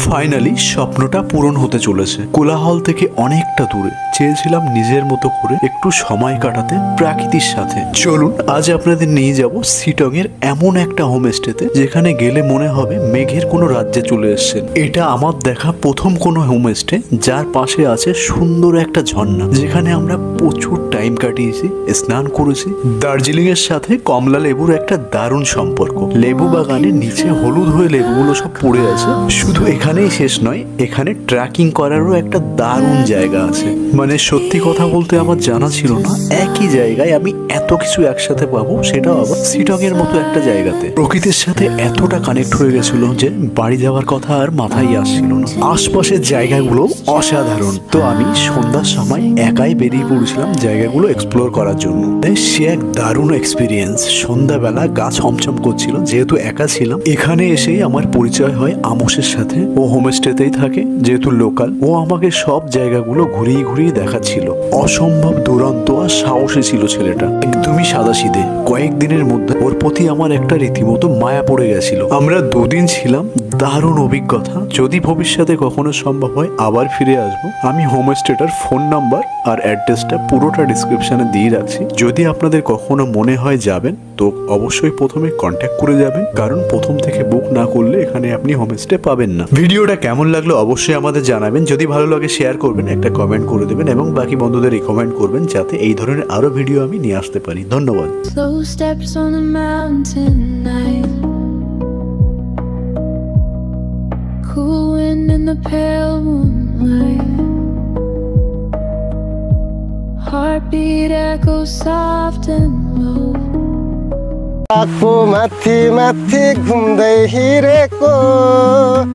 Finally স্বপ্নটা পূরণ হতে চলেছে। কোলাহল থেকে অনেকটা দূরে চেয়েছিলাম নিজের মতো করে একটু সময় কাটাতে প্রকৃতির সাথে। চলুন আজ আপনাদের নিয়ে যাব শিটং এর এমন একটা হোমস্টেতে যেখানে গেলে মনে হবে মেঘের কোনো রাজ্যে চলে এসেছেন। এটা আমার দেখা প্রথম কোনো হোমস্টে যার পাশে আছে সুন্দর একটা ঝর্ণা, যেখানে আমরা প্রচুর টাইম কাটিয়েছি, স্নান করেছি। দার্জিলিং এর সাথে কমলা লেবুর একটা দারুণ সম্পর্ক। লেবু বাগানের নিচে হলুদ হয়ে লেবুগুলো সব পড়ে আছে। শুধু এখানেই শেষ নয়, এখানে ট্রেকিং করারও একটা দারুণ জায়গা আছে। মানে সত্যি কথা বলতে আমার জানা ছিল না একই জায়গায় আমি এত কিছু একসাথে পাবো, সেটাও আবার শিটং এর মতো একটা জায়গাতে। প্রকৃতির সাথে এতটা কানেক্ট হয়ে গেছিল যে বাড়ি যাওয়ার কথা আর মাথায় আসছিল না। আশপাশের জায়গাগুলো অসাধারণ। তো আমি সন্ধ্যার সময় একাই বেরিয়ে পড়েছিলাম জায়গাগুলো এক্সপ্লোর করার জন্য। সে এক দারুণ এক্সপিরিয়েন্স। সন্ধ্যাবেলা গা ছমছম করছিল, যেহেতু একা ছিলাম। এখানে এসেই আমার পরিচয় হয় আমোসের সাথে। ও হোমস্টেতেই থাকে, যেহেতু লোকাল। ও আমাকে সব জায়গাগুলো ঘুরিয়ে ঘুরিয়ে দেখাচ্ছিল। অসম্ভব দুরন্ত আর সাহসী ছিল ছেলেটা, একদমই সাদাসিধে। কয়েকদিনের মধ্যে ওর প্রতি আমার একটা রীতিমতো মায়া পড়ে গেছিল। আমরা দুদিন ছিলাম, দারুণ অভিজ্ঞতা। যদি ভবিষ্যতে কখনো সম্ভব হয় আবার ফিরে আসবো। আমি হোমস্টেটার ফোন নাম্বার আর অ্যাড্রেসটা পুরোটা ডিসক্রিপশনে দিয়ে রাখছি। যদি আপনাদের কখনো মনে হয় যাবেন তো অবশ্যই প্রথমে কন্ট্যাক্ট করে যাবেন, কারণ প্রথম থেকে বুক না করলে এখানে আপনি হোমস্টে পাবেন না। ভিডিওটা কেমন লাগলো অবশ্যই আমাদের জানাবেন। যদি ভালো লাগে শেয়ার করবেন, একটা কমেন্ট করে দেবেন এবং বাকি বন্ধুদের রিকমেন্ড করবেন যাতে এই ধরনের আরো ভিডিও আমি নিয়ে আসতে পারি। ধন্যবাদ। Slow steps on the mountain night, cool wind in the pale moonlight, heartbeat echoes soft and low. Aku mati mati gumdai hireko